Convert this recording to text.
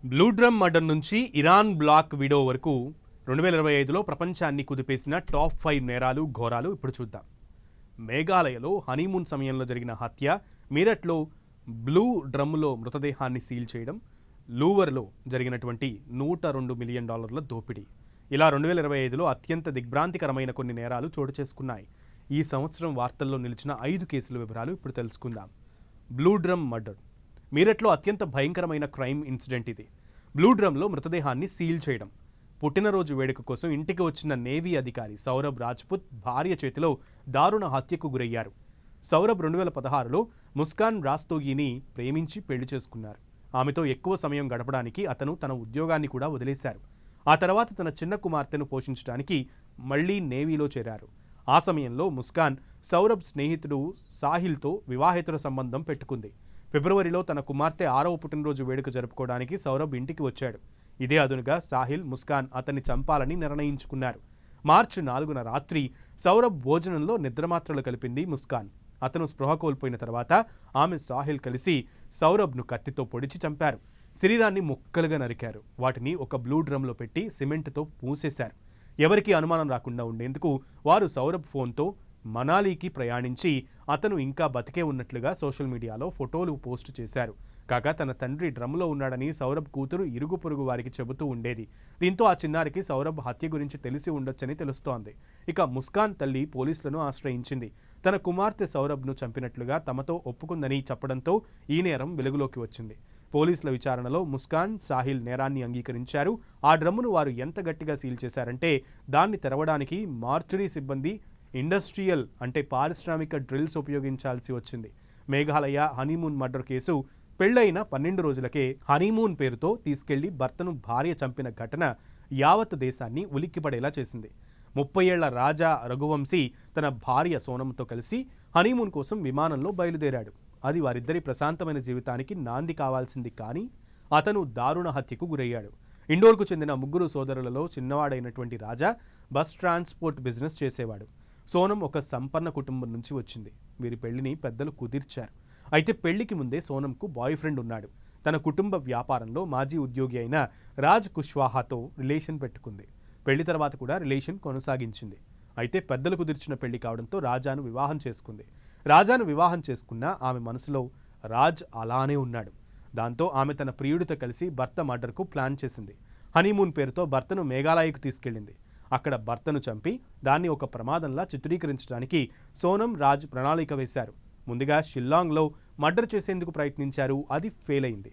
Blue drum murder నుంచి Iran black video వరకు 2025లో ప్రపంచాన్ని కుదిపేసిన టాప్ 5 నేరాలు ఘోరాలు ఇప్పుడు చూద్దాం. మేఘాలయలో హనీమూన్ సమయంలో జరిగిన హత్య, మీరట్లో బ్లూ డ్రమ్లో మృతదేహాన్ని సీల్ చేయడం, లూవర్లో జరిగినటువంటి $102 మిలియన్ దోపిడీ, ఇలా 2025లో అత్యంత దిగ్భ్రాంతికరమైన కొన్ని నేరాలు చోటు చేసుకున్నాయి. ఈ సంవత్సరం వార్తల్లో నిలిచిన 5 కేసుల వివరాలు ఇప్పుడు తెలుసుకుందాం. బ్లూ డ్రమ్ మర్డర్ మీరట్లో అత్యంత భయంకరమైన క్రైమ్ ఇన్సిడెంట్ ఇది. బ్లూ డ్రమ్లో మృతదేహాన్ని సీల్ చేయడం. పుట్టినరోజు వేడుక కోసం ఇంటికి వచ్చిన నేవీ అధికారి సౌరభ్ రాజ్పుత్ భార్య చేతిలో దారుణ హత్యకు గురయ్యారు. సౌరభ్ 2016లో ముస్కాన్ రాస్తోగిని ప్రేమించి పెళ్లి చేసుకున్నారు. ఆమెతో ఎక్కువ సమయం గడపడానికి అతను తన ఉద్యోగాన్ని కూడా వదిలేశారు. ఆ తర్వాత తన చిన్న కుమార్తెను పోషించడానికి మళ్లీ నేవీలో చేరారు. ఆ సమయంలో ముస్కాన్ సౌరభ్ స్నేహితుడు సాహిల్తో వివాహేతర సంబంధం పెట్టుకుంది. ఫిబ్రవరిలో తన కుమార్తె 6వ పుట్టినరోజు వేడుక జరుపుకోవడానికి సౌరభ్ ఇంటికి వచ్చాడు. ఇదే అదునుగా సాహిల్, ముస్కాన్ అతన్ని చంపాలని నిర్ణయించుకున్నారు. మార్చి 4న రాత్రి సౌరభ్ భోజనంలో నిద్రమాత్రలు కలిపింది ముస్కాన్. అతను స్పృహ కోల్పోయిన తర్వాత ఆమె, సాహిల్ కలిసి సౌరభ్ను కత్తితో పొడిచి చంపారు. శరీరాన్ని ముక్కలుగా నరికారు. వాటిని ఒక బ్లూ డ్రమ్లో పెట్టి సిమెంట్తో పూసేశారు. ఎవరికీ అనుమానం రాకుండా ఉండేందుకు వారు సౌరభ్ ఫోన్తో మనాలీకి ప్రయాణించి అతను ఇంకా బతికే ఉన్నట్లుగా సోషల్ మీడియాలో ఫోటోలు పోస్టు చేశారు. కాగా తన తండ్రి డ్రమ్లో ఉన్నాడని సౌరభ్ కూతురు ఇరుగు పొరుగు వారికి చెబుతూ ఉండేది. దీంతో ఆ చిన్నారికి సౌరభ్ హత్య గురించి తెలిసి ఉండొచ్చని తెలుస్తోంది. ఇక ముస్కాన్ తల్లి పోలీసులను ఆశ్రయించింది. తన కుమార్తె సౌరభ్ను చంపినట్లుగా తమతో ఒప్పుకుందని చెప్పడంతో ఈ నేరం వెలుగులోకి వచ్చింది. పోలీసుల విచారణలో ముస్కాన్, సాహిల్ నేరాన్ని అంగీకరించారు. ఆ డ్రమ్మును వారు ఎంత గట్టిగా సీల్ చేశారంటే దాన్ని తెరవడానికి మార్చురీ సిబ్బంది ఇండస్ట్రియల్ అంటే పారిశ్రామిక డ్రిల్స్ ఉపయోగించాల్సి వచ్చింది. మేఘాలయ హనీమూన్ మర్డర్ కేసు పెళ్లైన 12 రోజులకే హనీమూన్ పేరుతో తీసుకెళ్లి భర్తను భార్య చంపిన ఘటన యావత్ దేశాన్ని ఉలిక్కిపడేలా చేసింది. 30 ఏళ్ల రాజా రఘువంశీ తన భార్య సోనంతో కలిసి హనీమూన్ కోసం విమానంలో బయలుదేరాడు. అది వారిద్దరి ప్రశాంతమైన జీవితానికి నాంది కావాల్సింది. కానీ అతను దారుణ హత్యకు గురయ్యాడు. ఇండోర్కు చెందిన 3 సోదరులలో చిన్నవాడైనటువంటి రాజా బస్ ట్రాన్స్పోర్ట్ బిజినెస్ చేసేవాడు. సోనం ఒక సంపన్న కుటుంబం నుంచి వచ్చింది. వీరి పెళ్లిని పెద్దలు కుదిర్చారు. అయితే పెళ్లికి ముందే సోనంకు బాయ్ ఫ్రెండ్ ఉన్నాడు. తన కుటుంబ వ్యాపారంలో మాజీ ఉద్యోగి అయిన రాజ్ కుష్వాహాతో రిలేషన్ పెట్టుకుంది. పెళ్లి తర్వాత కూడా రిలేషన్ కొనసాగించింది. అయితే పెద్దలు కుదిర్చిన పెళ్లి కావడంతో రాజాను వివాహం చేసుకుంది. రాజాను వివాహం చేసుకున్న ఆమె మనసులో రాజ్ అలానే ఉన్నాడు. దాంతో ఆమె తన ప్రియుడితో కలిసి భర్త మర్డర్కు ప్లాన్ చేసింది. హనీమూన్ పేరుతో భర్తను మేఘాలయకు తీసుకెళ్లింది. అక్కడ భర్తను చంపి దాన్ని ఒక ప్రమాదంలా చిత్రీకరించడానికి సోనం, రాజ్ ప్రణాళిక వేశారు. ముందుగా షిల్లాంగ్లో మర్డర్ చేసేందుకు ప్రయత్నించారు. అది ఫెయిల్ అయింది.